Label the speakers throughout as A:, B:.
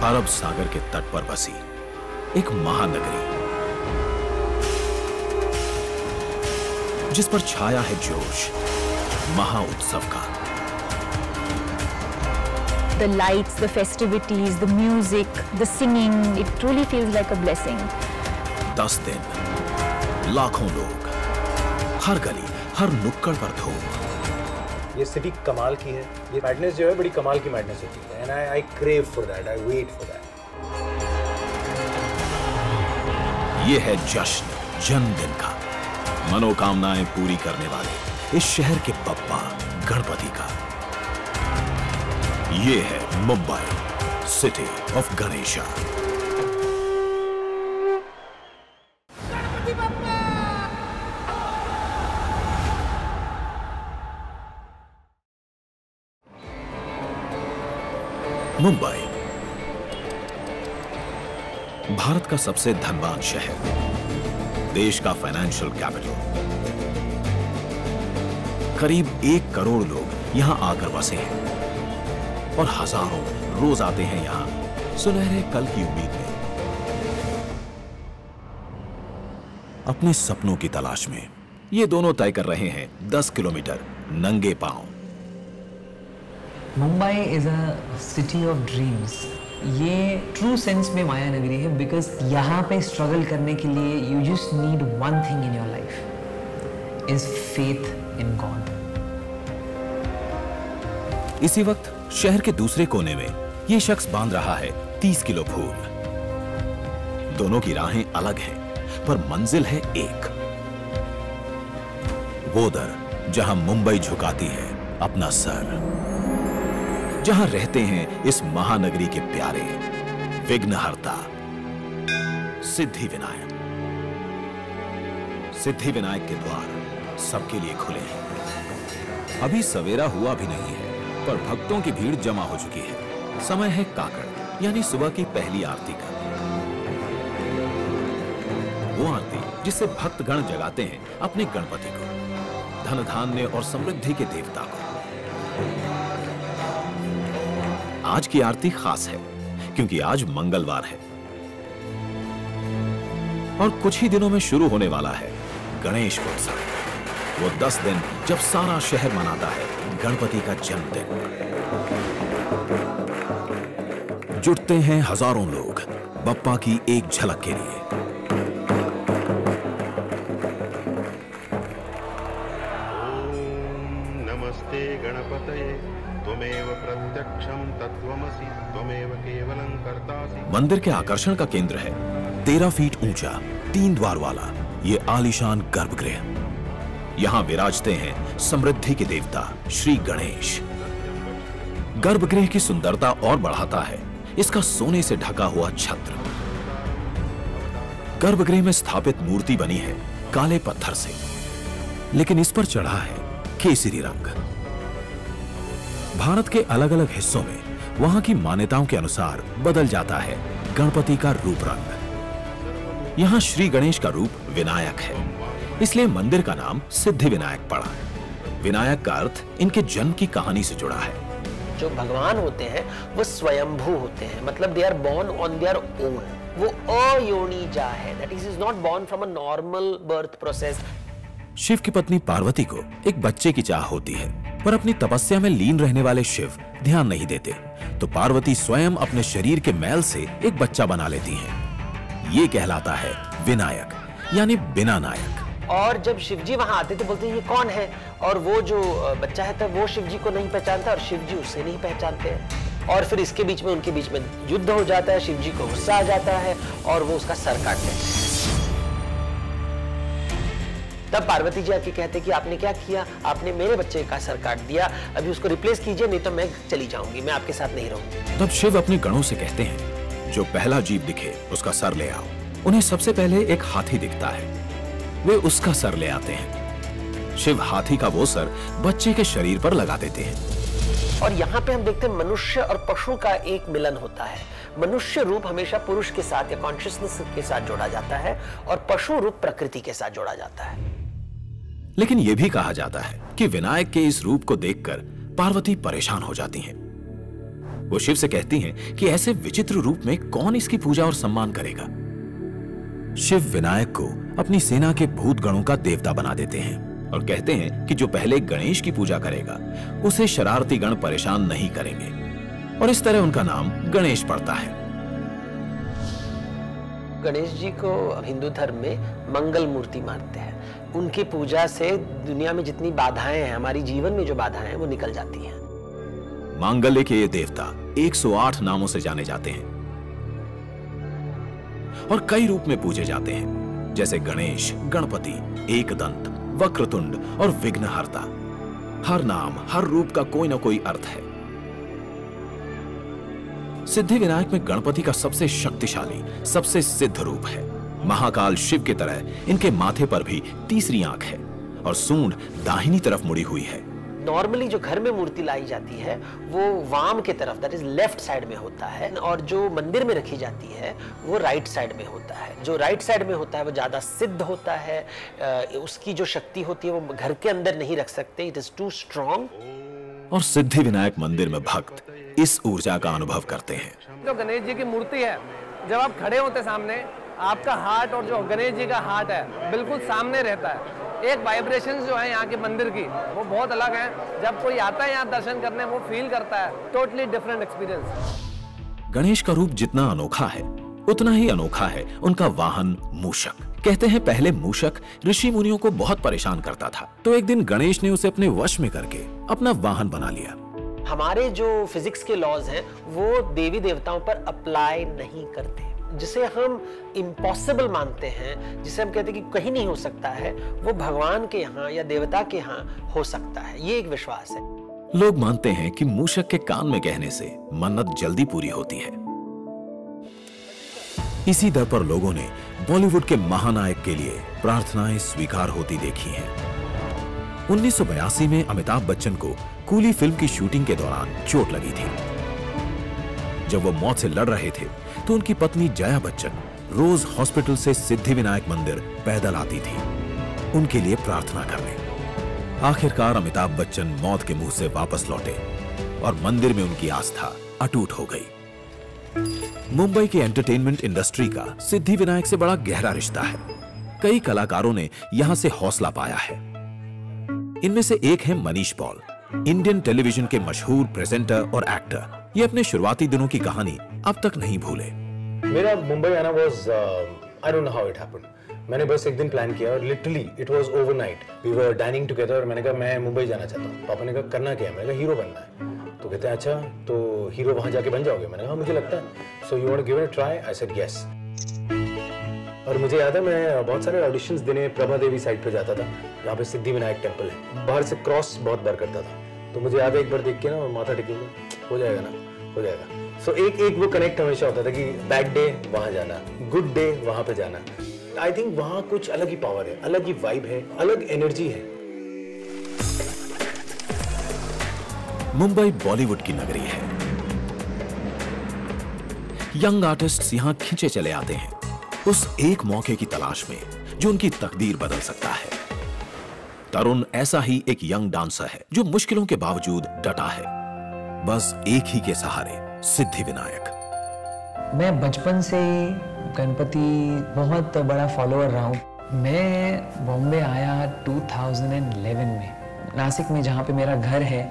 A: अरब सागर के तट पर बसी एक महानगरी, जिस पर छाया है जोश महाउत्सव का।
B: The lights, the festivities, the music, the singing, it truly feels like a blessing.
A: 10 दिन, लाखों लोग, हर गली, हर नुक्कड़ पर धूम।
C: ये सिटी कमाल की है, ये मैडनेस जो है बड़ी कमाल की मैडनेस होती है, and I crave for that, I wait for that.
A: ये है जश्न जन्मदिन का, मनोकामनाएं पूरी करने वाले इस शहर के बप्पा गणपति का। ये है मुंबई, सिटी ऑफ गणेशा। मुंबई भारत का सबसे धनवान शहर, देश का फाइनेंशियल कैपिटल। करीब 1 करोड़ लोग यहां आकर बसे हैं और हजारों रोज आते हैं यहां सुनहरे कल की उम्मीद में, अपने सपनों की तलाश में। ये दोनों तय कर रहे हैं 10 किलोमीटर नंगे पांव।
D: Mumbai is a city of dreams. ये ट्रू सेंस में माया नगरी है, बिकॉज यहाँ पे स्ट्रगल करने के लिए you just need one thing in your life, is faith in God.
A: इसी वक्त शहर के दूसरे कोने में ये शख्स बांध रहा है 30 किलो फूल। दोनों की राहें अलग हैं, पर मंजिल है एक। वो दर जहां मुंबई झुकाती है अपना सर, जहां रहते हैं इस महानगरी के प्यारे विघ्नहर्ता सिद्धि विनायक। सिद्धि विनायक के द्वार सबके लिए खुले हैं। अभी सवेरा हुआ भी नहीं है, पर भक्तों की भीड़ जमा हो चुकी है। समय है काकड़ यानी सुबह की पहली आरती का। वो आरती जिससे भक्तगण जगाते हैं अपने गणपति को, धन धान्य और समृद्धि के देवता को। आज की आरती खास है क्योंकि आज मंगलवार है और कुछ ही दिनों में शुरू होने वाला है गणेश उत्सव। वो 10 दिन जब सारा शहर मनाता है गणपति का जन्मदिन। जुटते हैं हजारों लोग बप्पा की एक झलक के लिए।
E: नमस्ते गणपतये त्वमेव प्रत्यक्षं तत्त्वमसि त्वमेव केवलं कर्तासि।
A: मंदिर के आकर्षण का केंद्र है 13 फीट ऊंचा 3 द्वार वाला ये आलीशान गर्भगृह। यहां विराजते हैं समृद्धि के देवता श्री गणेश। गर्भगृह की सुंदरता और बढ़ाता है इसका सोने से ढका हुआ छत्र। गर्भगृह में स्थापित मूर्ति बनी है काले पत्थर से, लेकिन इस पर चढ़ा है केसरी रंग। भारत के अलग अलग हिस्सों में वहां की मान्यताओं के अनुसार बदल जाता है गणपति का रूप रंग। यहां श्री गणेश का रूप विनायक है, इसलिए मंदिर का नाम सिद्धि विनायक पड़ा। विनायक का अर्थ इनके जन्म की कहानी से जुड़ा है।
F: जो भगवान होते हैं वो स्वयंभू होते हैं, मतलब they are born on their own. वो अयोनिजा है, that is not born from a normal birth process.
A: Shiva की पत्नी पार्वती को एक बच्चे की चाह होती है, पर अपनी तपस्या में लीन रहने वाले शिव ध्यान नहीं देते, तो पार्वती स्वयं अपने शरीर के मैल से एक बच्चा बना लेती हैं। ये कहलाता है विनायक यानी बिना नायक।
F: और जब शिवजी वहां आते तो बोलते हैं ये कौन है, और वो जो बच्चा है तो वो शिवजी को नहीं पहचानता और शिवजी उसे नहीं पहचानते हैं। और फिर इसके बीच में उनके बीच में युद्ध हो जाता है, शिवजी को गुस्सा आ जाता है और वो उसका सर काट देते हैं। तब पार्वती जी आके कहते कि आपने क्या किया, आपने मेरे बच्चे का सर काट दिया, अभी उसको रिप्लेस कीजिए नहीं तो मैं चली जाऊंगी, मैं आपके साथ नहीं रहूंगी।
A: तब शिव अपने गणों से कहते हैं जो पहला जीव दिखे उसका सर ले आओ। उन्हें सबसे पहले एक हाथी दिखता है, वे उसका सर ले आते हैं। शिव हाथी का वो सर बच्चे के शरीर पर लगा देते हैं।
F: और यहाँ पे हम देखते हैं मनुष्य और पशु का एक मिलन होता है। मनुष्य रूप हमेशा पुरुष के साथ या कॉन्शियसनेस के साथ जोड़ा जाता है और पशु रूप प्रकृति के साथ जोड़ा जाता है।
A: लेकिन यह भी कहा जाता है कि विनायक के इस रूप को देखकर पार्वती परेशान हो जाती हैं। वो शिव से कहती हैं कि ऐसे विचित्र रूप में कौन इसकी पूजा और सम्मान करेगा। शिव विनायक को अपनी सेना के भूत गणों का देवता बना देते हैं और कहते हैं कि जो पहले गणेश की पूजा करेगा उसे शरारती गण परेशान नहीं करेंगे, और इस तरह उनका नाम गणेश पड़ता है।
F: गणेश जी को हिंदू धर्म में मंगल मूर्ति मानते हैं। उनकी पूजा से दुनिया में जितनी बाधाएं हैं, हमारी जीवन में जो बाधाएं हैं, वो निकल जाती हैं।
A: मांगल्य के ये देवता 108 नामों से जाने जाते हैं और कई रूप में पूजे जाते हैं, जैसे गणेश, गणपति, एकदंत, वक्रतुंड और विघ्नहर्ता। हर नाम, हर रूप का कोई ना कोई अर्थ है। सिद्धि विनायक में गणपति का सबसे शक्तिशाली, सबसे सिद्ध रूप है। महाकाल शिव की तरह इनके माथे पर भी तीसरी आंख है और सूंड दाहिनी तरफ मुड़ी हुई है।
F: नॉर्मली जो घर में मूर्ति लाई जाती है वो वाम के तरफ, दैट इज लेफ्ट साइड में होता है, और जो मंदिर में रखी जाती है वो राइट साइड में होता है। जो राइट साइड में होता है वो ज्यादा सिद्ध होता है। उसकी जो शक्ति होती है वो घर के अंदर नहीं रख सकते, इट इज टू स्ट्रॉन्ग।
A: और सिद्धि विनायक मंदिर में भक्त इस ऊर्जा का अनुभव करते हैं।
G: जो गणेश जी की मूर्ति है, जब आप खड़े होते सामने, आपका हार्ट और जो गणेश जी का हार्ट है बिल्कुल सामने रहता है। एक वाइब्रेशन जो है यहाँ के मंदिर की वो बहुत अलग है। जब कोई आता है यहाँ दर्शन करने, वो फील करता है टोटली डिफरेंट एक्सपीरियंस।
A: गणेश का रूप जितना अनोखा है उतना ही अनोखा है उनका वाहन मूषक। कहते हैं पहले मूषक ऋषि मुनियों को बहुत परेशान करता था, तो एक दिन गणेश ने उसे अपने वश में करके अपना वाहन बना लिया।
F: हमारे जो फिजिक्स के लॉज हैं वो देवी देवताओं पर अप्लाई नहीं करते। जिसे हम इम्पॉसिबल मानते हैं, जिसे हम कहते हैं कि कहीं नहीं हो सकता है, वो भगवान के यहाँ या देवता के यहाँ हो सकता है। ये एक विश्वास है।
A: लोग मानते हैं कि मूषक के कान में कहने से मन्नत जल्दी पूरी होती है। इसी दर पर लोगों ने बॉलीवुड के महानायक के लिए प्रार्थनाएं स्वीकार होती देखी हैं। 1982 में अमिताभ बच्चन को कूली फिल्म की शूटिंग के दौरान चोट लगी थी। जब वो मौत से लड़ रहे थे तो उनकी पत्नी जया बच्चन रोज हॉस्पिटल से सिद्धि विनायक मंदिर पैदल आती थी उनके लिए प्रार्थना करने। आखिरकार अमिताभ बच्चन मौत के मुंह से वापस लौटे और मंदिर में उनकी आस्था अटूट हो गई। मुंबई की एंटरटेनमेंट इंडस्ट्री का सिद्धि विनायक से बड़ा गहरा रिश्ता है। कई कलाकारों ने यहां से हौसला पाया है। इनमें से एक है मनीष पॉल, इंडियन टेलीविजन के मशहूर प्रेजेंटर और एक्टर। ये अपने शुरुआती दिनों की कहानी अब तक नहीं भूले।
C: मेरा मुंबई आना was I don't know how it happened. मैंने बस एक दिन प्लान किया और literally it was overnight. We were dining together और मैंने कहा मैं मुंबई जाना चाहता हूँ। पापा ने कहा करना क्या है? मैंने कहा हीरो बनना है। तो कहते हैं अच्छा तो हीरो वहां जाके बन जाओगे? मैंने कहा मुझे लगता है। So you want to give it a try? I said yes. और मुझे याद है मैं बहुत सारे ऑडिशंस देने प्रभा देवी साइड पे जाता था, जहाँ पे सिद्धि विनायक टेम्पल है। बाहर से क्रॉस बहुत बार करता था, तो मुझे याद है एक बार देख के ना माथा टेकेगा, हो जाएगा ना, हो जाएगा। सो एक वो कनेक्ट हमेशा होता था कि बैड डे वहां जाना, गुड डे वहां पे जाना। आई थिंक वहां कुछ अलग ही पावर है, अलग ही वाइब है, अलग एनर्जी है।
A: मुंबई बॉलीवुड की नगरी है। यंग आर्टिस्ट्स यहां खींचे चले आते हैं उस एक मौके की तलाश में जो उनकी तकदीर बदल सकता है। तरुण ऐसा ही एक यंग डांसर है जो मुश्किलों के बावजूद डटा है, बस एक ही के सहारे, सिद्धि विनायक।
D: मैं बचपन से गणपति बहुत बड़ा फॉलोअर रहा हूँ। मैं बॉम्बे आया 2011 में, नासिक में जहाँ पे मेरा घर है,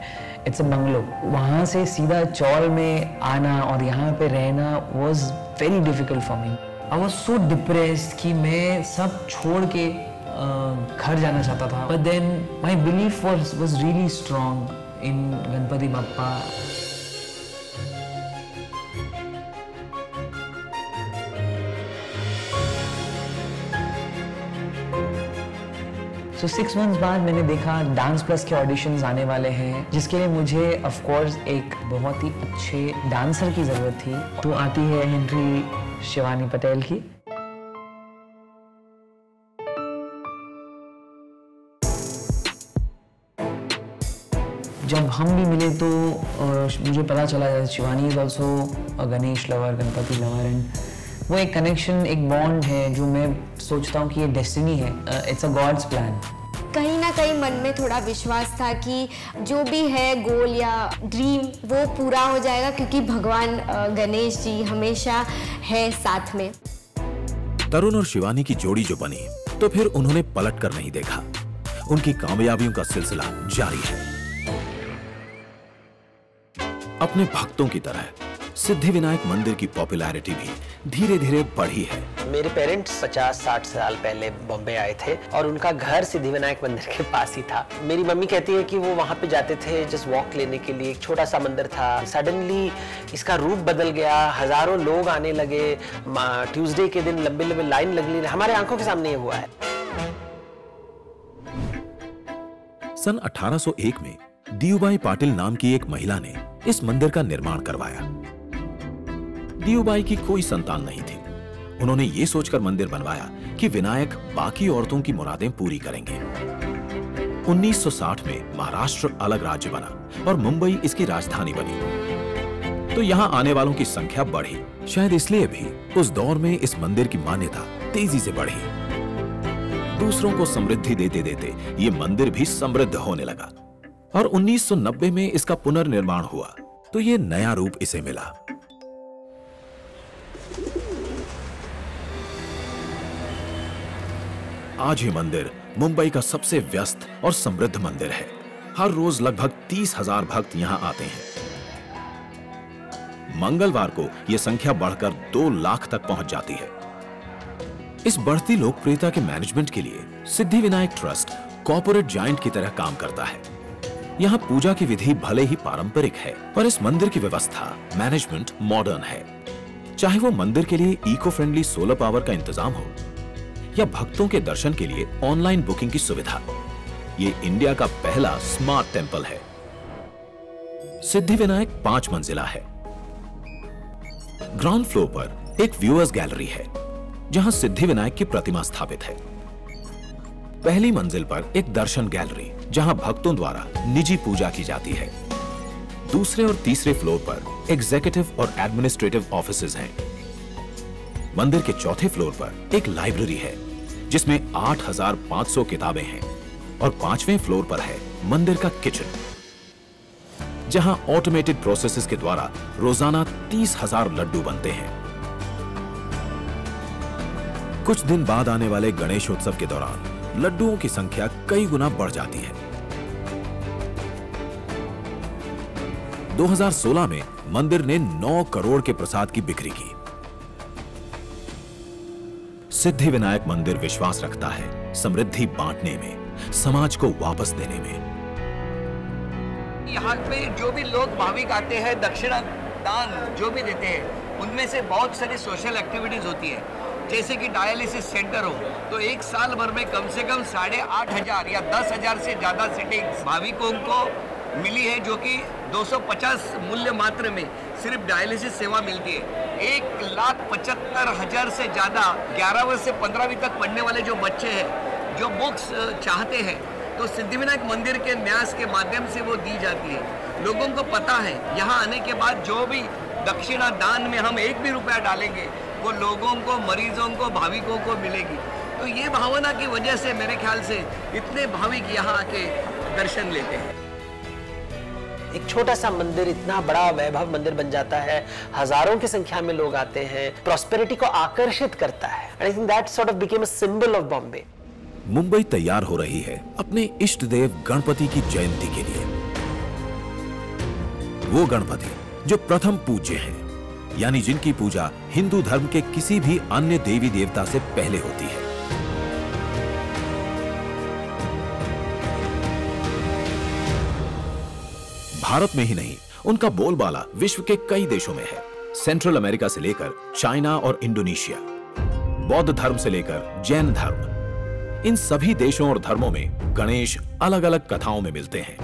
D: इट्स अ बंगलो। वहाँ से सीधा चौल में आना और यहाँ पे रहना was very difficult for me. I was so depressed कि मैं सब छोड़ के घर जाना चाहता था। But then my belief was really strong in Ganpati Bappa. So 6 months बाद मैंने देखा डांस प्लस के ऑडिशंस आने वाले हैं, जिसके लिए मुझे ऑफ कोर्स एक बहुत ही अच्छे डांसर की जरूरत थी। तो आती है एंट्री शिवानी पटेल की। जब हम भी मिले तो मुझे पता चला Shivani is also Ganesh lover, Ganpati lover, and वो एक कनेक्शन, एक बॉन्ड है जो मैं सोचता हूँ कि ये डेस्टिनी है। It's a god's plan.
H: कहीं ना कहीं मन में थोड़ा विश्वास था कि जो भी है गोल या ड्रीम वो पूरा हो जाएगा, क्योंकि भगवान गणेश जी हमेशा है साथ में।
A: तरुण और शिवानी की जोड़ी जो बनी तो फिर उन्होंने पलट कर नहीं देखा। उनकी कामयाबियों का सिलसिला जारी है। अपने भक्तों की तरह सिद्धिविनायक मंदिर की पॉपुलैरिटी भी धीरे धीरे बढ़ी है।
F: मेरे पेरेंट्स 50-60 साल पहले बॉम्बे आए थे और उनका घर सिद्धिविनायक मंदिर के पास ही था। मेरी मम्मी कहती है कि वो वहाँ पे जाते थे जस्ट वॉक लेने के लिए। एक छोटा सा मंदिर था, सडनली इसका रूप बदल गया, हजारों लोग आने लगे, ट्यूसडे के दिन लंबी लंबी लाइन लगने, हमारे आंखों के सामने ये हुआ है।
A: सन 1801 में दियुबाई पाटिल नाम की एक महिला ने इस मंदिर का निर्माण करवाया। दियुबाई की कोई संतान नहीं थी। उन्होंने ये सोचकर मंदिर बनवाया कि विनायक बाकी औरतों की मुरादें पूरी करेंगे। 1960 में महाराष्ट्र अलग राज्य बना और मुंबई इसकी राजधानी बनी, तो यहां आने वालों की संख्या बढ़ी। शायद इसलिए भी उस दौर में इस मंदिर की मान्यता तेजी से बढ़ी। दूसरों को समृद्धि देते देते ये मंदिर भी समृद्ध होने लगा और 1990 में इसका पुनर्निर्माण हुआ तो ये नया रूप इसे मिला। आज ये मंदिर मुंबई का सबसे व्यस्त और समृद्ध मंदिर है। हर रोज लगभग 30,000 भक्त यहां आते हैं। मंगलवार को यह संख्या बढ़कर 2 लाख तक पहुंच जाती है। इस बढ़ती लोकप्रियता के मैनेजमेंट के लिए सिद्धिविनायक ट्रस्ट कॉर्पोरेट जायंट की तरह काम करता है। यहाँ पूजा की विधि भले ही पारंपरिक है, पर इस मंदिर की व्यवस्था, मैनेजमेंट मॉडर्न है। चाहे वो मंदिर के लिए इको फ्रेंडली सोलर पावर का इंतजाम हो या भक्तों के दर्शन के लिए ऑनलाइन बुकिंग की सुविधा, ये इंडिया का पहला स्मार्ट टेंपल है। सिद्धिविनायक 5 मंजिला है। ग्राउंड फ्लोर पर एक व्यूअर्स गैलरी है जहां सिद्धिविनायक की प्रतिमा स्थापित है। पहली मंजिल पर एक दर्शन गैलरी जहां भक्तों द्वारा निजी पूजा की जाती है। दूसरे और तीसरे फ्लोर पर एग्जीक्यूटिव और एडमिनिस्ट्रेटिव ऑफिसेज हैं। मंदिर के चौथे फ्लोर पर एक लाइब्रेरी है जिसमें 8,500 किताबें हैं और 5वें फ्लोर पर है मंदिर का किचन, जहां ऑटोमेटेड प्रोसेसेस के द्वारा रोजाना 30,000 लड्डू बनते हैं। कुछ दिन बाद आने वाले गणेश उत्सव के दौरान लड्डुओं की संख्या कई गुना बढ़ जाती है। 2016 में मंदिर ने 9 करोड़ के प्रसाद की बिक्री की। सिद्धिविनायक मंदिर विश्वास रखता है समृद्धि बांटने में, समाज को वापस देने में।
I: यहाँ पे जो भी लोग भाविक आते हैं, दक्षिणा दान जो भी देते हैं, उनमें से बहुत सारी सोशल एक्टिविटीज होती है। जैसे कि डायलिसिस सेंटर हो तो एक साल भर में कम से कम 8,500 या 10,000 से ज़्यादा सिटिंग्स भाविकों को मिली है, जो कि 250 मूल्य मात्र में सिर्फ डायलिसिस सेवा मिलती है। 1,75,000 से ज़्यादा 11 वर्ष से 15वीं तक पढ़ने वाले जो बच्चे हैं जो बुक्स चाहते हैं तो सिद्धिविनायक मंदिर के न्यास के माध्यम से वो दी जाती है। लोगों को पता है यहाँ आने के बाद जो भी दक्षिणा दान में हम 1 भी रुपया डालेंगे वो लोगों को, मरीजों को, भाविकों को मिलेगी। तो ये भावना की वजह से मेरे ख्याल से इतने भाविक यहाँ आके दर्शन लेते हैं।
F: एक छोटा सा मंदिर इतना बड़ा वैभव मंदिर बन जाता है, हजारों की संख्या में लोग आते हैं, प्रॉस्पेरिटी को आकर्षित करता है। I think that sort of became a symbol of Bombay.
A: Mumbai तैयार हो रही है अपने इष्ट देव गणपति की जयंती के लिए। वो गणपति जो प्रथम पूज्य हैं, यानी जिनकी पूजा हिंदू धर्म के किसी भी अन्य देवी देवता से पहले होती है। भारत में ही नहीं, उनका बोलबाला विश्व के कई देशों में है। सेंट्रल अमेरिका से लेकर चाइना और इंडोनेशिया, बौद्ध धर्म से लेकर जैन धर्म, इन सभी देशों और धर्मों में गणेश अलग अलग कथाओं में मिलते हैं।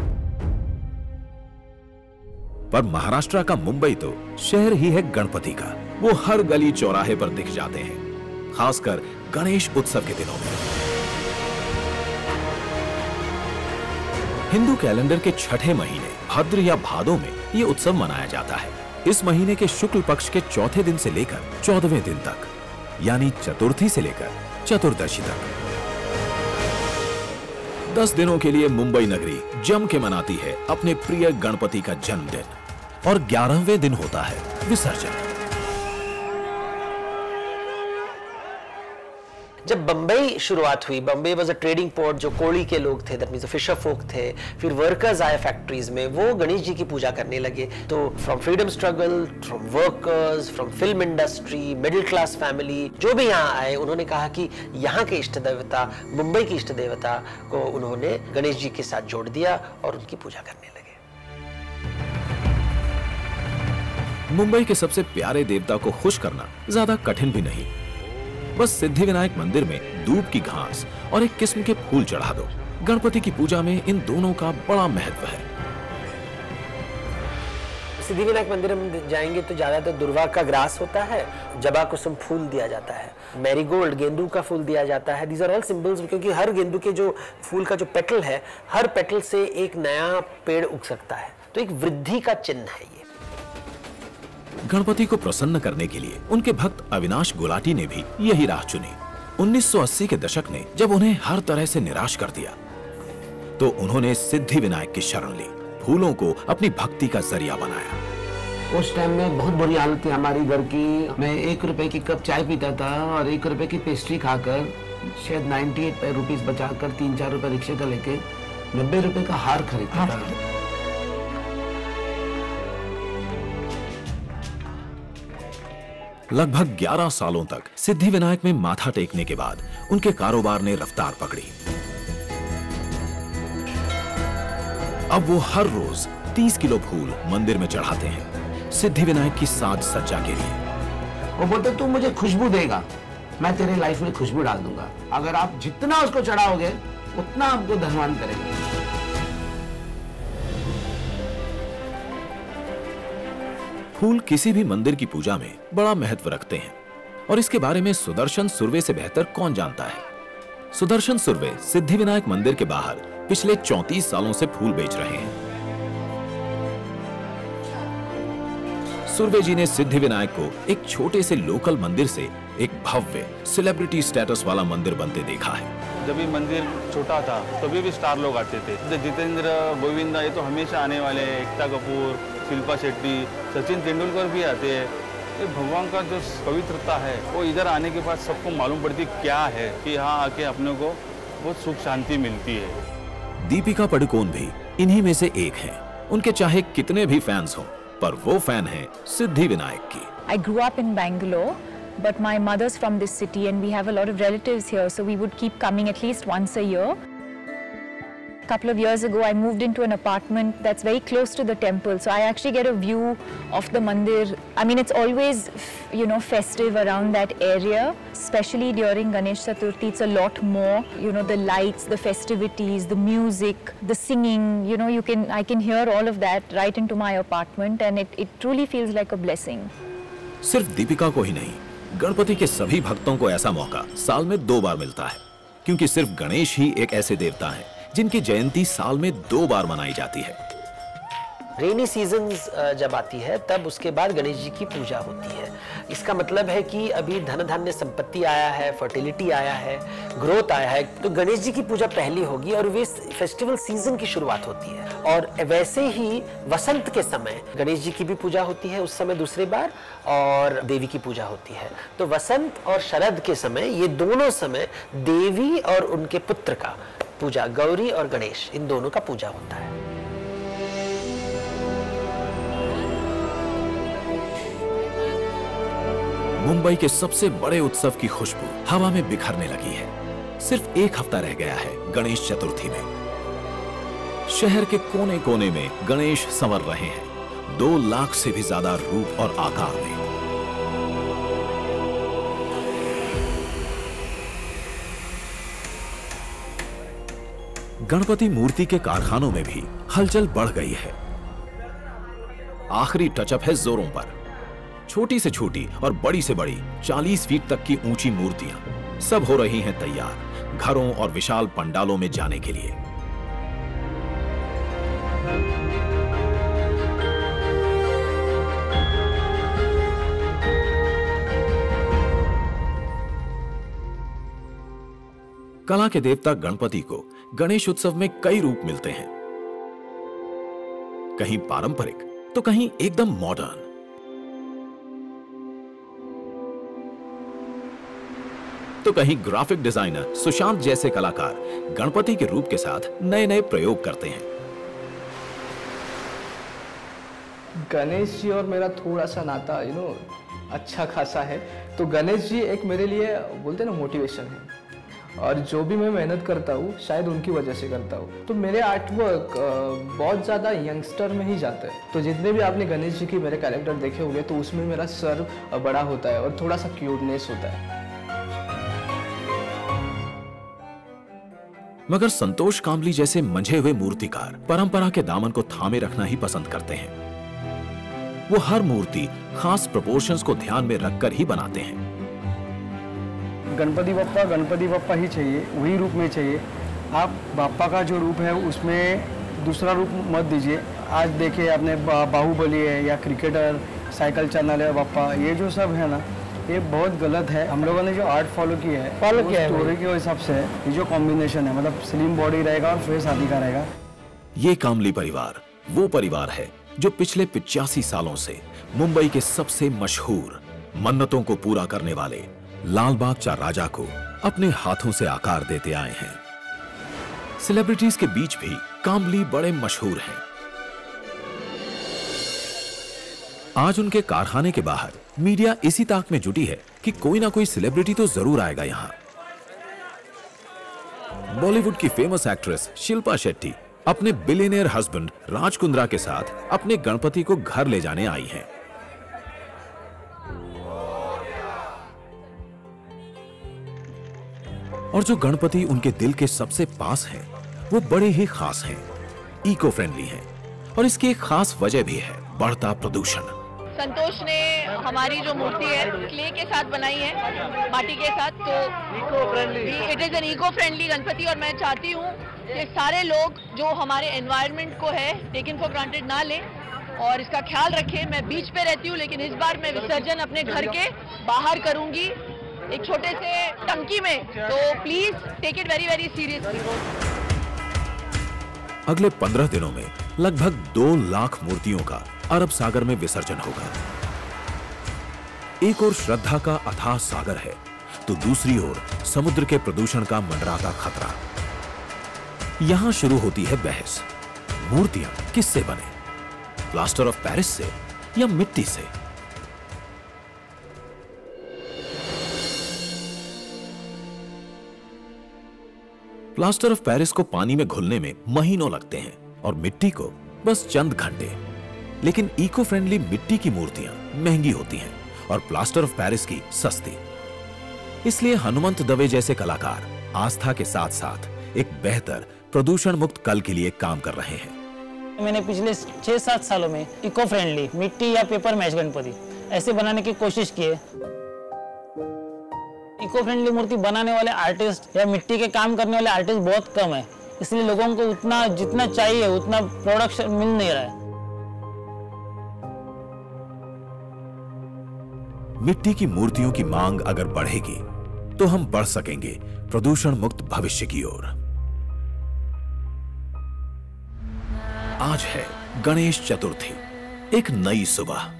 A: पर महाराष्ट्र का मुंबई तो शहर ही है गणपति का। वो हर गली चौराहे पर दिख जाते हैं, खासकर गणेश उत्सव के दिनों में। हिंदू कैलेंडर के छठे महीने भाद्र या भादो में ये उत्सव मनाया जाता है। इस महीने के शुक्ल पक्ष के चौथे दिन से लेकर 14वें दिन तक, यानी चतुर्थी से लेकर चतुर्दशी तक। 10 दिनों के लिए मुंबई नगरी जम के मनाती है अपने प्रिय गणपति का जन्मदिन और 11वें दिन होता है विसर्जन।
F: जब बम्बई शुरुआत हुई, Bombay was a trading port, जो कोड़ी के लोग थे, दैट मींस फिशर फोक थे, फिर वर्कर्स आए फैक्ट्रीज में, वो गणेश जी की पूजा करने लगे। तो from freedom struggle, from workers, from film industry, middle class family, जो भी यहाँ आए, उन्होंने कहा कि यहाँ के इष्ट देवता, मुंबई की इष्ट देवता को उन्होंने गणेश जी के साथ जोड़ दिया और उनकी पूजा करने लगे।
A: मुंबई के सबसे प्यारे देवता को खुश करना ज्यादा कठिन भी नहीं। बस सिद्धिविनायक मंदिर में दूब की घास और एक किस्म के फूल चढ़ा दो। गणपति की पूजा में इन दोनों का बड़ा महत्व है।
F: सिद्धिविनायक मंदिर में जाएंगे तो ज्यादातर दुर्वा का ग्रास होता है, जबा कुसुम फूल दिया जाता है, मैरीगोल्ड गेंदू का फूल दिया जाता है। दीज आर ऑल सिंबल्स, क्योंकि हर गेंदू के जो फूल का जो पेटल है, हर पेटल से एक नया पेड़ उग सकता है, तो एक वृद्धि का चिन्ह है ये।
A: गणपति को प्रसन्न करने के लिए उनके भक्त अविनाश गुलाटी ने भी यही राह चुनी। 1980 के दशक ने जब उन्हें हर तरह से निराश कर दिया, तो उन्होंने सिद्धिविनायक की शरण ली, फूलों को अपनी भक्ति का जरिया बनाया।
J: उस टाइम में बहुत बुरी हालत थी हमारी घर की। मैं 1 रुपए की कप चाय पीता था और 1 रुपए की पेस्ट्री खाकर शायद 98 रुपीस बचाकर 3-4 रुपए रिक्शे का लेके 90 रुपए का हार खरीदता था।
A: लगभग 11 सालों तक सिद्धिविनायक में माथा टेकने के बाद उनके कारोबार ने रफ्तार पकड़ी। अब वो हर रोज 30 किलो फूल मंदिर में चढ़ाते हैं, सिद्धिविनायक की साज सज्जा के लिए।
J: वो बोलते तू मुझे खुशबू देगा, मैं तेरे लाइफ में खुशबू डाल दूंगा। अगर आप जितना उसको चढ़ाओगे उतना आपको धनवान करेंगे।
A: फूल किसी भी मंदिर की पूजा में बड़ा महत्व रखते हैं और इसके बारे में सुदर्शन सुर्वे से बेहतर कौन जानता है। सुदर्शन सुर्वे सिद्धिविनायक मंदिर के बाहर पिछले 34 सालों से फूल बेच रहे हैं। सुर्वे जी ने सिद्धिविनायक को एक छोटे से लोकल मंदिर से एक भव्य सेलिब्रिटी स्टेटस वाला मंदिर बनते देखा है।
K: जब ये मंदिर छोटा था तभी भी स्टार लोग आते थे। जितेंद्र, गोविंदा, ये तो हमेशा आने वाले हैं। एकता कपूर, शिल्पा शेट्टी, सचिन तेंदुलकर भी आते हैं। ये भगवान का जो पवित्रता है वो इधर आने के बाद सबको मालूम पड़ती क्या है कि यहाँ आके अपने को बहुत सुख शांति मिलती है।
A: दीपिका पादुकोण भी इन्हीं में से एक हैं। उनके चाहे कितने भी फैंस हों, पर वो फैन हैं सिद्धिविनायक की।
B: I grew up in Bangalore, but my mother's from this city and we have a lot of relatives here, so we would keep coming at least once a year. A couple of years ago, I moved into an apartment that's very close to the temple, so I actually get a view of the mandir. I mean, it's always, you know, festive around that area, especially during Ganesh Chaturthi. It's a lot more, you know, the lights, the festivities, the music, the singing. You know, I can hear all of that right into my apartment, and it truly feels like a blessing.
A: सिर्फ दीपिका को ही नहीं, गणपति के सभी भक्तों को ऐसा मौका साल में 2 बार मिलता है, क्योंकि सिर्फ गणेश ही एक ऐसे देवता हैं जिनकी जयंती साल में 2 बार मनाई जाती है।
F: रेनी सीजन जब आती है तब उसके बाद गणेश जी की पूजा होती है। इसका मतलब है कि अभी धन धान्य संपत्ति आया है, फर्टिलिटी आया है, ग्रोथ आया है, तो गणेश जी की पूजा पहली होगी और वे फेस्टिवल सीजन की शुरुआत होती है। और वैसे ही वसंत के समय गणेश जी की भी पूजा होती है, उस समय दूसरी बार, और देवी की पूजा होती है। तो वसंत और शरद के समय, ये दोनों समय देवी और उनके पुत्र का पूजा, गौरी और गणेश, इन दोनों का पूजा होता है।
A: मुंबई के सबसे बड़े उत्सव की खुशबू हवा में बिखरने लगी है। सिर्फ 1 हफ्ता रह गया है गणेश चतुर्थी में। शहर के कोने कोने में गणेश संवर रहे हैं, 2 लाख से भी ज्यादा रूप और आकार में। गणपति मूर्ति के कारखानों में भी हलचल बढ़ गई है। आखिरी टचअप है जोरों पर। छोटी से छोटी और बड़ी से बड़ी 40 फीट तक की ऊंची मूर्तियां सब हो रही हैं तैयार घरों और विशाल पंडालों में जाने के लिए। कला के देवता गणपति को गणेश उत्सव में कई रूप मिलते हैं, कहीं पारंपरिक तो कहीं एकदम मॉडर्न। तो कहीं ग्राफिक डिजाइनर सुशांत जैसे कलाकार गणपति के रूप के साथ नए नए प्रयोग करते हैं।
L: गणेश जी और मेरा थोड़ा सा नाता अच्छा खासा है। तो गणेश जी एक मेरे लिए बोलते हैं ना मोटिवेशन है, और जो भी मैं मेहनत करता हूँ शायद उनकी वजह से करता हूँ। तो मेरे आर्ट वर्क बहुत ज़्यादा यंगस्टर में ही जाता है। तो जितने भी आपने गणेश जी की मेरे कैरेक्टर देखे होंगे तो उसमें मेरा सर बड़ा होता है और थोड़ा सा क्यूटनेस होता है।
A: मगर संतोष कांबली जैसे मंझे हुए मूर्तिकार परंपरा के दामन को थामे रखना ही पसंद करते हैं। वो हर मूर्ति खास प्रोपोर्शंस को ध्यान में रखकर ही बनाते हैं।
L: गणपति बप्पा ही चाहिए, वही रूप में चाहिए। आप बाप्पा का जो रूप है उसमें दूसरा रूप मत दीजिए। आज देखिए आपने बाहुबली है या क्रिकेटर, साइकिल चलाने वाले बाप्पा, ये जो सब है ना, ये बहुत गलत है। हम लोगों ने जो आर्ट फॉलो किया है स्टोरी के हिसाब से ये जो कॉम्बिनेशन है, मतलब स्लिम बॉडी रहेगा और फेस आदि का रहेगा।
A: ये कांबली परिवार वो परिवार है जो पिछले 85 सालों से मुंबई के सबसे मशहूर मन्नतों को पूरा करने वाले लाल बाग चा राजा को अपने हाथों से आकार देते आए हैं। सेलिब्रिटीज के बीच भी कांबली बड़े मशहूर हैं। आज उनके कारखाने के बाहर मीडिया इसी ताक में जुटी है कि कोई ना कोई सेलिब्रिटी तो जरूर आएगा यहां। बॉलीवुड की फेमस एक्ट्रेस शिल्पा शेट्टी अपने बिलियनियर हस्बैंड राज कुंद्रा के साथ अपने गणपति को घर ले जाने आई हैं। और जो गणपति उनके दिल के सबसे पास हैं, वो बड़े ही खास हैं, इको फ्रेंडली हैं, और इसकी एक खास वजह भी है, बढ़ता प्रदूषण।
M: संतोष ने हमारी जो मूर्ति है क्ले के साथ बनाई है, माटी के साथ, तो eco friendly, it is an eco friendly Ganpati. और मैं चाहती हूँ कि सारे लोग जो हमारे एनवायरनमेंट को है टेकन फॉर ग्रांटेड ना लें और इसका ख्याल रखें। मैं बीच पे रहती हूँ, लेकिन इस बार मैं विसर्जन अपने घर के बाहर करूंगी, एक छोटे से टंकी में। तो please take it very very seriously.
A: अगले 15 दिनों में लगभग 2 लाख मूर्तियों का अरब सागर में विसर्जन होगा। एक ओर श्रद्धा का अथाह सागर है, तो दूसरी ओर समुद्र के प्रदूषण का मंडराता खतरा। यहां शुरू होती है बहस, मूर्तियां किससे बने, प्लास्टर ऑफ पेरिस से या मिट्टी से? प्लास्टर ऑफ पेरिस को पानी में घुलने में महीनों लगते हैं और मिट्टी को बस चंद घंटे। लेकिन इको फ्रेंडली मिट्टी की मूर्तियां महंगी होती हैं और प्लास्टर ऑफ पेरिस की सस्ती। इसलिए हनुमंत दवे जैसे कलाकार आस्था के साथ साथ एक बेहतर प्रदूषण मुक्त कल के लिए काम कर रहे हैं।
N: मैंने पिछले 6-7 सालों में इको फ्रेंडली मिट्टी या पेपर मैच गणपति ऐसे बनाने की कोशिश की है। इको फ्रेंडली मूर्ति बनाने वाले आर्टिस्ट या मिट्टी के काम करने वाले आर्टिस्ट बहुत कम है, इसलिए लोगों को उतना जितना चाहिए उतना प्रोडक्शन मिल नहीं रहा है।
A: मिट्टी की मूर्तियों की मांग अगर बढ़ेगी तो हम बढ़ सकेंगे प्रदूषण मुक्त भविष्य की ओर। आज है गणेश चतुर्थी, एक नई सुबह।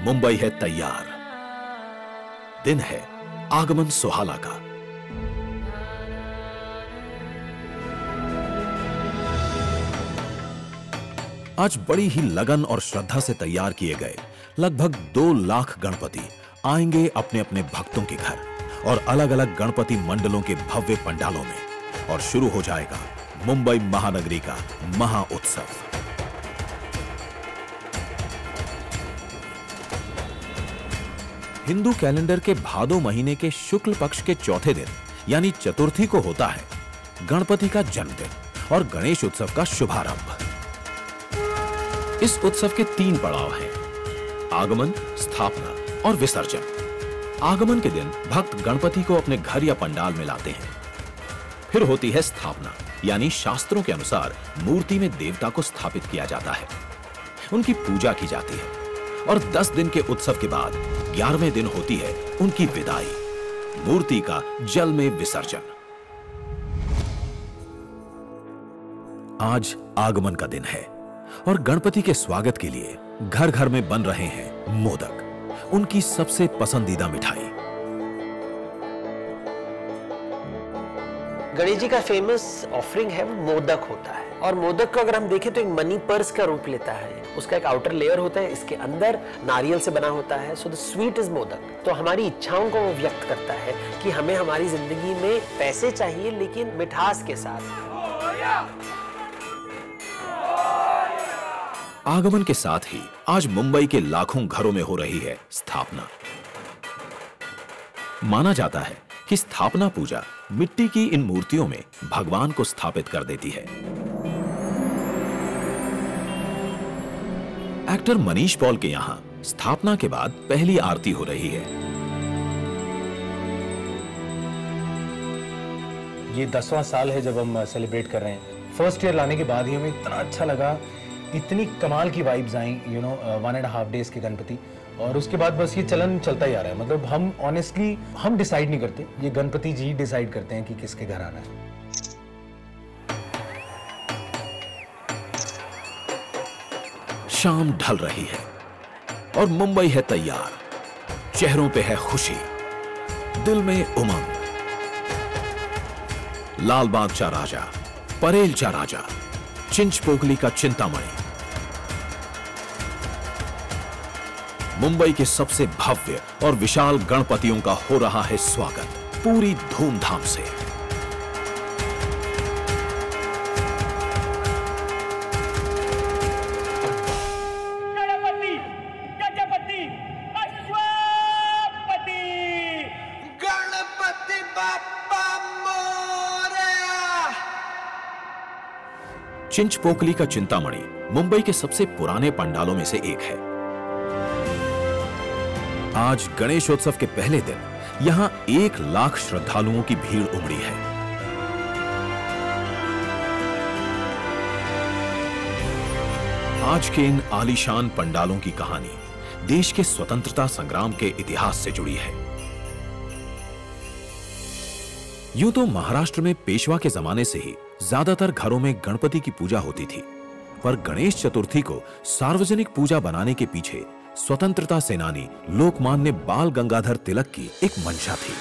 A: मुंबई है तैयार, दिन है आगमन सुहाला का। आज बड़ी ही लगन और श्रद्धा से तैयार किए गए लगभग 2 लाख गणपति आएंगे अपने अपने भक्तों के घर और अलग अलग गणपति मंडलों के भव्य पंडालों में, और शुरू हो जाएगा मुंबई महानगरी का महा उत्सव। हिंदू कैलेंडर के भादो महीने के शुक्ल पक्ष के चौथे दिन यानी चतुर्थी को होता है गणपति का जन्मदिन और गणेश उत्सव का शुभारंभ। इस उत्सव के 3 पड़ाव हैं: आगमन, स्थापना और विसर्जन। आगमन के दिन भक्त गणपति को अपने घर या पंडाल में लाते हैं। फिर होती है स्थापना, यानी शास्त्रों के अनुसार मूर्ति में देवता को स्थापित किया जाता है, उनकी पूजा की जाती है और 10 दिन के उत्सव के बाद 11वें दिन होती है उनकी विदाई। मूर्ति का जल में विसर्जन। आज आगमन का दिन है और गणपति के स्वागत के लिए घर घर में बन रहे हैं मोदक, उनकी सबसे पसंदीदा मिठाई।
F: गणेश जी का फेमस ऑफरिंग है वो मोदक होता है, और मोदक को अगर हम देखें तो एक मनी पर्स का रूप लेता है। उसका एक आउटर लेयर होता है, इसके अंदर नारियल से बना होता है। So the sweet is modak. तो हमारी इच्छाओं को वो व्यक्त करता है कि हमें हमारी जिंदगी में पैसे चाहिए लेकिन मिठास के साथ।
A: आगमन के साथ ही आज मुंबई के लाखों घरों में हो रही है स्थापना। माना जाता है कि स्थापना पूजा मिट्टी की इन मूर्तियों में भगवान को स्थापित कर देती है। एक्टर मनीष पॉल के यहां स्थापना के बाद पहली आरती हो रही है।
C: ये 10वां साल है जब हम सेलिब्रेट कर रहे हैं। फर्स्ट ईयर लाने के बाद ही हमें इतना अच्छा लगा, इतनी कमाल की वाइब्स आई, 1.5 डेज के गणपति, और उसके बाद बस ये चलन चलता ही आ रहा है। मतलब हम ऑनेस्टली हम डिसाइड नहीं करते, ये गणपति जी डिसाइड करते हैं कि किसके घर आना है।
A: शाम ढल रही है और मुंबई है तैयार। चेहरों पे है खुशी, दिल में उमंग। लालबागचा राजा, परेलचा राजा, चिंचपोकली का चिंतामणि, मुंबई के सबसे भव्य और विशाल गणपतियों का हो रहा है स्वागत पूरी धूमधाम से।
O: गणपति गजपति अश्वपति, गणपति बाप्पा मोरया।
A: चिंचपोकली का चिंतामणि मुंबई के सबसे पुराने पंडालों में से एक है। आज गणेशोत्सव के पहले दिन यहां 1 लाख श्रद्धालुओं की भीड़ उमड़ी है। आज के इन आलीशान पंडालों की कहानी देश के स्वतंत्रता संग्राम के इतिहास से जुड़ी है। यूं तो महाराष्ट्र में पेशवा के जमाने से ही ज्यादातर घरों में गणपति की पूजा होती थी, पर गणेश चतुर्थी को सार्वजनिक पूजा बनाने के पीछे स्वतंत्रता सेनानी लोकमान्य बाल गंगाधर तिलक की एक मंशा थी।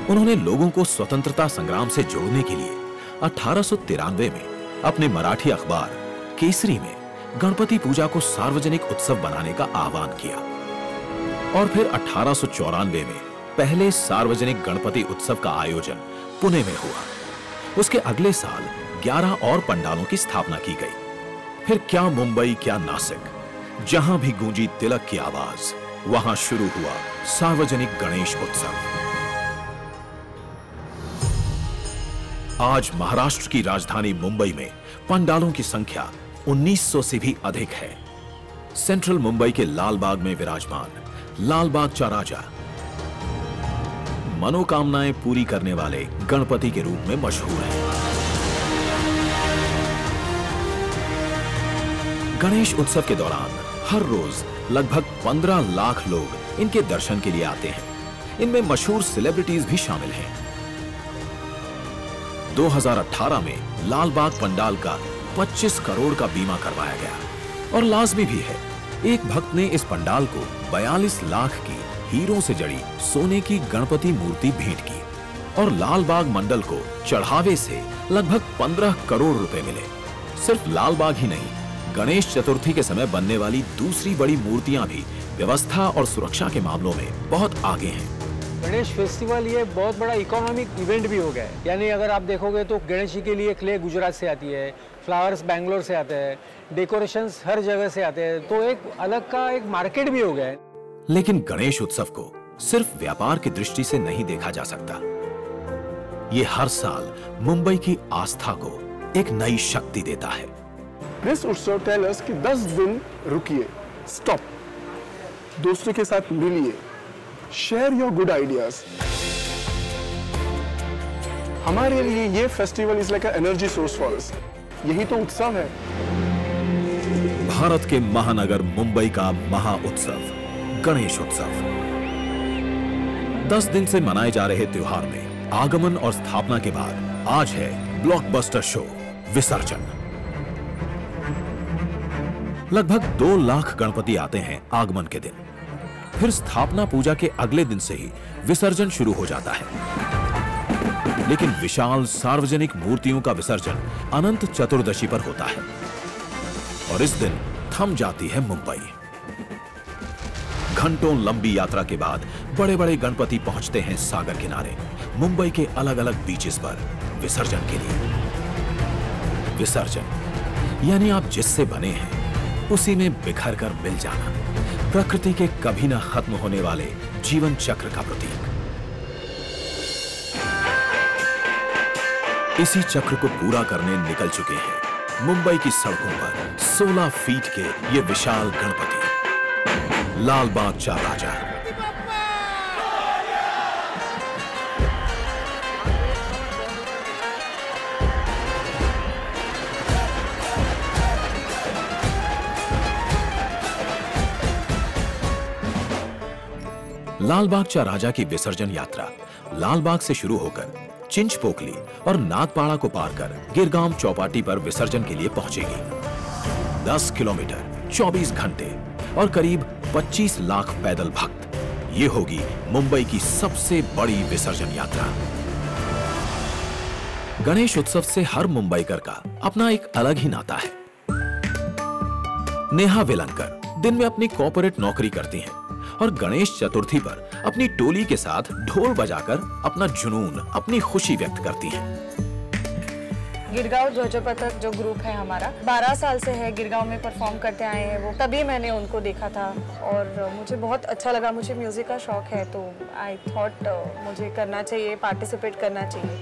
A: उन्होंने लोगों को स्वतंत्रता संग्राम से जोड़ने के लिए 1893 में अपने मराठी अखबार केसरी में गणपति पूजा को सार्वजनिक उत्सव बनाने का आह्वान किया, और फिर 1894 में पहले सार्वजनिक गणपति उत्सव का आयोजन पुणे में हुआ। उसके अगले साल 11 और पंडालों की स्थापना की गई। फिर क्या मुंबई, क्या नासिक, जहां भी गूंजी तिलक की आवाज, वहां शुरू हुआ सार्वजनिक गणेश उत्सव। आज महाराष्ट्र की राजधानी मुंबई में पंडालों की संख्या 1900 से भी अधिक है। सेंट्रल मुंबई के लालबाग में विराजमान लालबागचा राजा मनोकामनाएं पूरी करने वाले गणपति के रूप में मशहूर है। गणेश उत्सव के दौरान हर रोज लगभग 15 लाख लोग इनके दर्शन के लिए आते हैं। इनमें मशहूर सेलिब्रिटीज भी शामिल हैं। 2018 में लालबाग पंडाल का 25 करोड़ का बीमा करवाया गया, और लाजमी भी है, एक भक्त ने इस पंडाल को 42 लाख की हीरों से जड़ी सोने की गणपति मूर्ति भेंट की, और लालबाग मंडल को चढ़ावे से लगभग 15 करोड़ रुपए मिले। सिर्फ लालबाग ही नहीं, गणेश चतुर्थी के समय बनने वाली दूसरी बड़ी मूर्तियां भी व्यवस्था और सुरक्षा के मामलों में बहुत आगे हैं।
P: गणेश फेस्टिवल ये बहुत बड़ा इकोनॉमिक इवेंट भी हो गया है। यानी अगर आप देखोगे तो गणेश जी के लिए क्ले गुजरात से आती है, फ्लावर्स बैंगलोर से आते हैं, डेकोरेशंस हर जगह से आते हैं, तो एक अलग का एक मार्केट भी हो गया है।
A: लेकिन गणेश उत्सव को सिर्फ व्यापार की दृष्टि से नहीं देखा जा सकता। ये हर साल मुंबई की आस्था को एक नई शक्ति देता है।
Q: This उत्सव टेल अस कि 10 दिन रुकिए, स्टॉप, दोस्तों के साथ मिलिए, शेयर योर गुड आइडियाज। हमारे लिए ये festival is like a energy source for us. यही तो उत्सव है।
A: भारत के महानगर मुंबई का महा उत्सव गणेश उत्सव। 10 दिन से मनाए जा रहे त्योहार में आगमन और स्थापना के बाद आज है ब्लॉकबस्टर शो विसर्जन। लगभग 2 लाख गणपति आते हैं आगमन के दिन। फिर स्थापना पूजा के अगले दिन से ही विसर्जन शुरू हो जाता है। लेकिन विशाल सार्वजनिक मूर्तियों का विसर्जन अनंत चतुर्दशी पर होता है और इस दिन थम जाती है मुंबई। घंटों लंबी यात्रा के बाद बड़े बड़े गणपति पहुंचते हैं सागर किनारे मुंबई के अलग अलग बीचेस पर विसर्जन के लिए। विसर्जन यानी आप जिससे बने हैं उसी में बिखर कर मिल जाना, प्रकृति के कभी ना खत्म होने वाले जीवन चक्र का प्रतीक। इसी चक्र को पूरा करने निकल चुके हैं मुंबई की सड़कों पर 16 फीट के ये विशाल गणपति, लाल बाग चा राजा। लाल बाग चा राजा की विसर्जन यात्रा लाल बाग से शुरू होकर चिंचपोकली और नागपाड़ा को पार कर गिरगांव चौपाटी पर विसर्जन के लिए पहुंचेगी। 10 किलोमीटर, 24 घंटे और करीब 25 लाख पैदल भक्त, ये होगी मुंबई की सबसे बड़ी विसर्जन यात्रा। गणेश उत्सव से हर मुंबईकर का अपना एक अलग ही नाता है। नेहा वेलनकर दिन में अपनी कॉर्पोरेट नौकरी करती हैं और गणेश चतुर्थी पर अपनी टोली के साथ ढोल बजाकर अपना जुनून, अपनी खुशी व्यक्त करती हैं।
B: गिरगांव ध्वजपथक जो ग्रुप है हमारा 12 साल से है, गिरगांव में परफॉर्म करते आए हैं वो। तभी मैंने उनको देखा था और मुझे बहुत अच्छा लगा। मुझे म्यूजिक का शौक है तो आई थॉट मुझे करना चाहिए, पार्टिसिपेट करना चाहिए।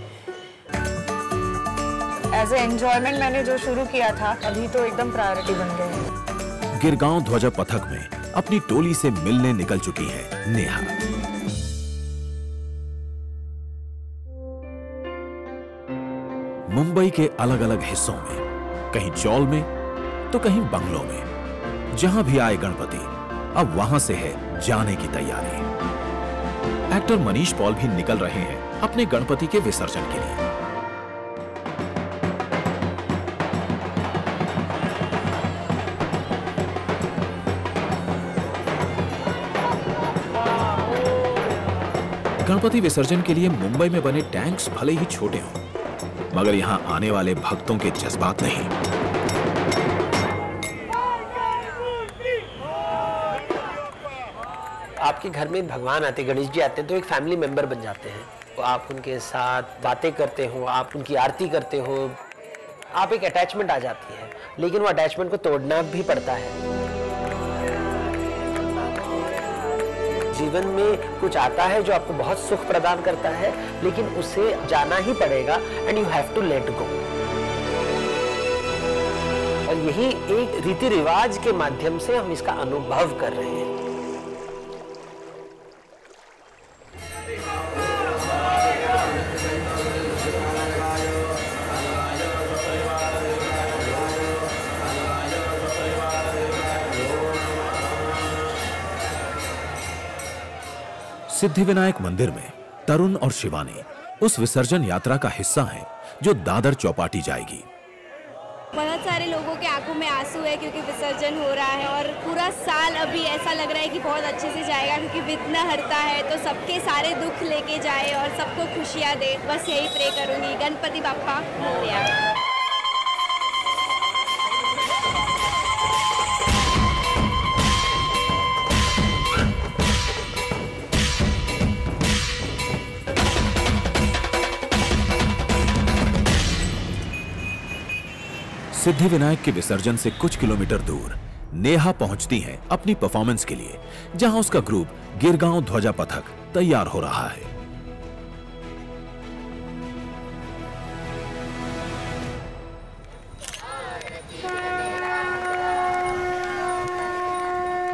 B: एज ए एंजॉयमेंट मैंने जो शुरू किया था अभी तो एकदम प्रायोरिटी बन गए हैं।
A: गिरगांव ध्वजपथक में अपनी टोली से मिलने निकल चुकी है नेहा। मुंबई के अलग अलग हिस्सों में, कहीं चौल में तो कहीं बंगलों में, जहां भी आए गणपति अब वहां से है जाने की तैयारी। एक्टर मनीष पॉल भी निकल रहे हैं अपने गणपति के विसर्जन के लिए। गणपति विसर्जन के लिए मुंबई में बने टैंक्स भले ही छोटे हों, मगर यहां आने वाले भक्तों के जज्बात नहीं।
F: आपके घर में भगवान आते, गणेश जी आते हैं तो एक फैमिली मेंबर बन जाते हैं। तो आप उनके साथ बातें करते हो, आप उनकी आरती करते हो, आप एक अटैचमेंट आ जाती है। लेकिन वो अटैचमेंट को तोड़ना भी पड़ता है। जीवन में कुछ आता है जो आपको बहुत सुख प्रदान करता है, लेकिन उसे जाना ही पड़ेगा and you have to let go. और यही एक रीति रिवाज के माध्यम से हम इसका अनुभव कर रहे हैं।
A: सिद्धिविनायक मंदिर में तरुण और शिवानी उस विसर्जन यात्रा का हिस्सा हैं जो दादर चौपाटी जाएगी।
H: बहुत सारे लोगों के आंखों में आंसू है क्योंकि विसर्जन हो रहा है और पूरा साल अभी ऐसा लग रहा है कि बहुत अच्छे से जाएगा क्योंकि विघ्नहर्ता है तो सबके सारे दुख लेके जाए और सबको खुशियाँ दे। बस यही प्रे करूंगी, गणपति बाप्पा मोरया।
A: सिद्धिविनायक के विसर्जन से कुछ किलोमीटर दूर नेहा पहुंचती हैं अपनी परफॉर्मेंस के लिए, जहां उसका ग्रुप गिरगांव ध्वजपथक तैयार हो रहा है।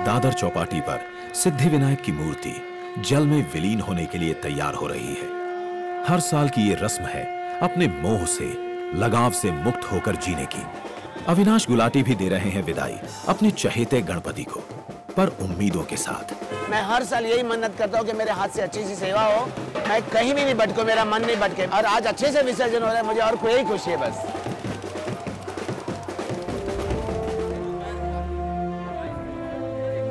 A: दादर चौपाटी पर सिद्धिविनायक की मूर्ति जल में विलीन होने के लिए तैयार हो रही है। हर साल की ये रस्म है अपने मोह से, लगाव से मुक्त होकर जीने की। अविनाश गुलाटी भी दे रहे हैं विदाई अपने चहेते गणपति को, पर उम्मीदों के साथ।
J: मैं हर साल यही मन्नत करता हूँ कि मेरे हाथ से अच्छी सी सेवा हो, मैं कहीं भी नहीं भटकूं, मेरा मन नहीं भटके। और आज अच्छे से विसर्जन हो रहा है, मुझे और कोई खुशी है बस।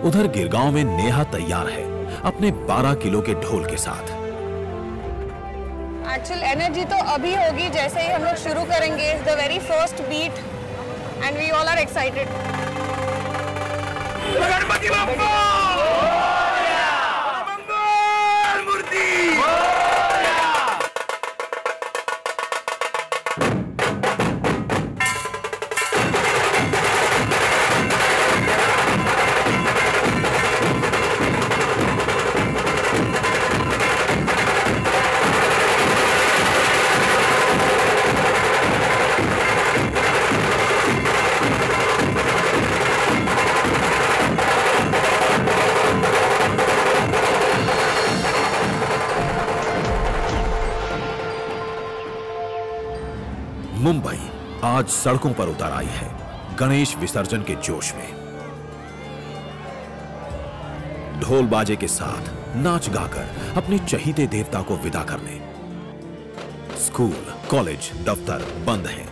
A: उधर गिरगांव में नेहा तैयार है अपने 12 किलो के ढोल के साथ।
R: एक्चुअल एनर्जी तो अभी होगी जैसे ही हम लोग शुरू करेंगे, the very first beat, and we all are excited.
O: Ganpati Bappa मंगल मूर्ति।
A: मुंबई आज सड़कों पर उतर आई है गणेश विसर्जन के जोश में। ढोल बाजे के साथ नाच गाकर अपने चहीते देवता को विदा करने। स्कूल, कॉलेज, दफ्तर बंद हैं।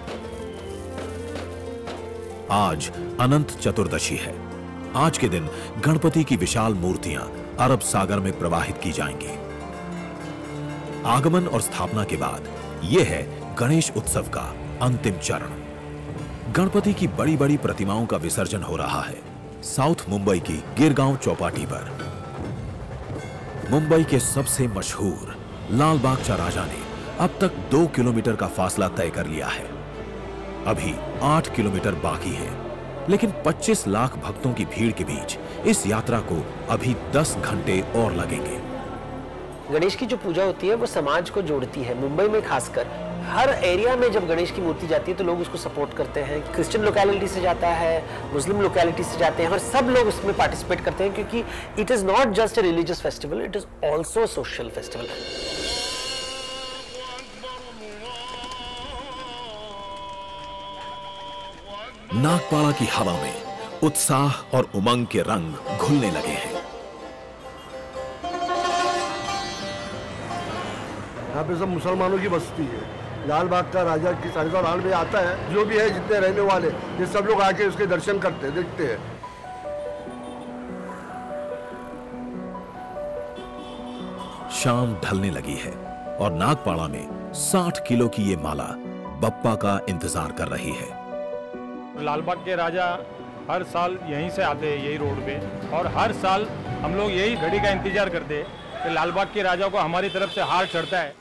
A: आज अनंत चतुर्दशी है। आज के दिन गणपति की विशाल मूर्तियां अरब सागर में प्रवाहित की जाएंगी। आगमन और स्थापना के बाद यह है गणेश उत्सव का अंतिम चरण। गणपति की बड़ी बड़ी प्रतिमाओं का विसर्जन हो रहा है साउथ मुंबई की गिरगांव चौपाटी पर। मुंबई के सबसे मशहूर लाल बाग चा राजा ने अब तक 2 किलोमीटर का फासला तय कर लिया है। अभी 8 किलोमीटर बाकी है, लेकिन 25 लाख भक्तों की भीड़ के बीच इस यात्रा को अभी 10 घंटे और लगेंगे।
F: गणेश की जो पूजा होती है वो समाज को जोड़ती है। मुंबई में खासकर हर एरिया में जब गणेश की मूर्ति जाती है तो लोग उसको सपोर्ट करते हैं। क्रिश्चियन लोकेलिटी से जाता है, मुस्लिम लोकेलिटी से जाते हैं, और सब लोग उसमें पार्टिसिपेट करते हैं, क्योंकि it is not just a religious festival, it is also social festival.
A: Nagpada की हवा में उत्साह और उमंग के रंग घुलने लगे हैं।
S: यहाँ पे सब मुसलमानों की बस्ती है। लाल बाग का राजा की सालिका लाल में आता है, जो भी है जितने रहने वाले ये सब लोग आके उसके दर्शन करते हैं, देखते हैं।
A: शाम ढलने लगी है और नागपाड़ा में 60 किलो की ये माला बप्पा का इंतजार कर रही है।
K: लाल बाग के राजा हर साल यहीं से आते हैं, यही रोड पे, और हर साल हम लोग यही घड़ी का इंतजार करते हैं कि लाल बाग के राजा को हमारी तरफ से हार चढ़ता है।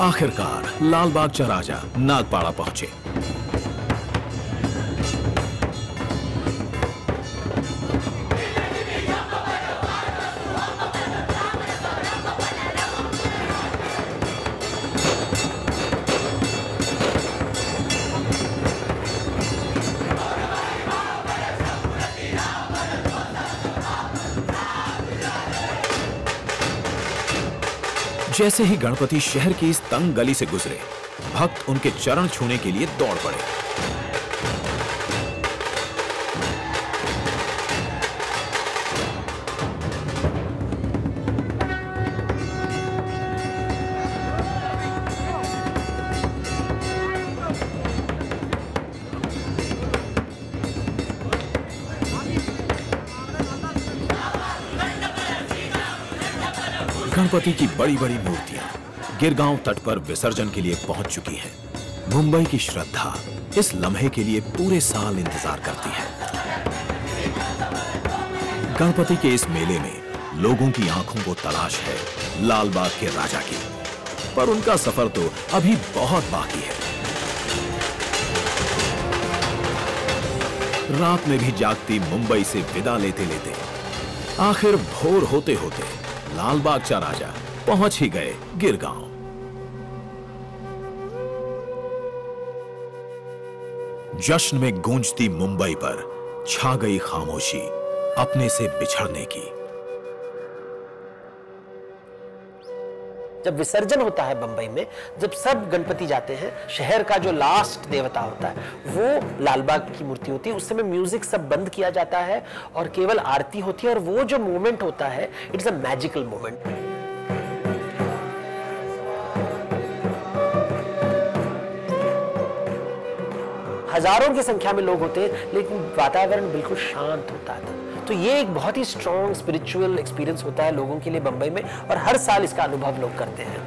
A: आखिरकार लाल बाग चा राजा नागपाड़ा पहुंचे। जैसे ही गणपति शहर की इस तंग गली से गुजरे, भक्त उनके चरण छूने के लिए दौड़ पड़े। गणपति की बड़ी बड़ी मूर्तियां गिरगांव तट पर विसर्जन के लिए पहुंच चुकी हैं। मुंबई की श्रद्धा इस लम्हे के लिए पूरे साल इंतजार करती है। गणपति के इस मेले में लोगों की आंखों को तलाश है लाल बाग के राजा की, पर उनका सफर तो अभी बहुत बाकी है। रात में भी जागती मुंबई से विदा लेते लेते आखिर भोर होते होते लाल बाग चा राजा पहुंच ही गए गिरगांव। जश्न में गूंजती मुंबई पर छा गई खामोशी अपने से बिछड़ने की।
F: जब विसर्जन होता है बंबई में, जब सब गणपति जाते हैं, शहर का जो लास्ट देवता होता है वो लालबाग की मूर्ति होती है। उस समय म्यूजिक सब बंद किया जाता है और केवल आरती होती है, और वो जो मोमेंट होता है इट्स अ मैजिकल मोमेंट। हजारों की संख्या में लोग होते हैं, लेकिन वातावरण बिल्कुल शांत होता था। तो ये एक बहुत ही स्ट्रॉन्ग स्पिरिचुअल एक्सपीरियंस होता है लोगों के लिए बंबई में, और हर साल इसका अनुभव लोग करते हैं।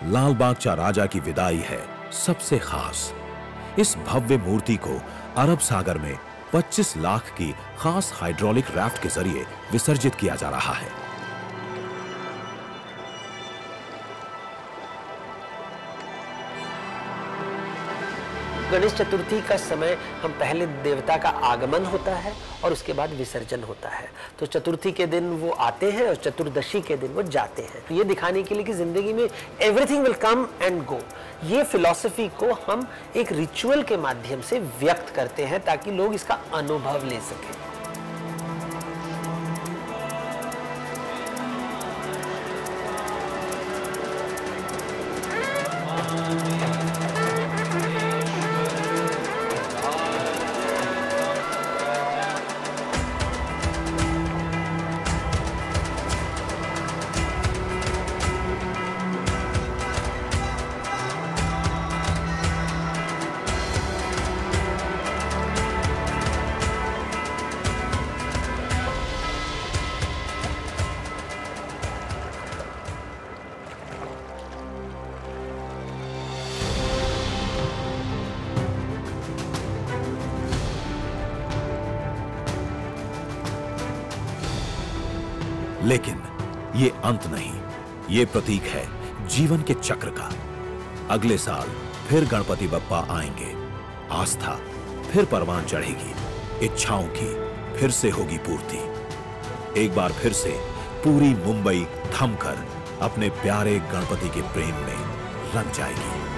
A: लाल बागचा राजा की विदाई है सबसे खास। इस भव्य मूर्ति को अरब सागर में 25 लाख की खास हाइड्रोलिक राफ्ट के जरिए विसर्जित किया जा रहा है।
F: गणेश चतुर्थी का समय हम पहले देवता का आगमन होता है और उसके बाद विसर्जन होता है। तो चतुर्थी के दिन वो आते हैं और चतुर्दशी के दिन वो जाते हैं। तो ये दिखाने के लिए कि जिंदगी में everything will come and go, ये फिलॉसफी को हम एक रिचुअल के माध्यम से व्यक्त करते हैं ताकि लोग इसका अनुभव ले सकें।
A: लेकिन ये अंत नहीं, ये प्रतीक है जीवन के चक्र का। अगले साल फिर गणपति बप्पा आएंगे, आस्था फिर परवान चढ़ेगी, इच्छाओं की फिर से होगी पूर्ति। एक बार फिर से पूरी मुंबई थमकर अपने प्यारे गणपति के प्रेम में रंग जाएगी।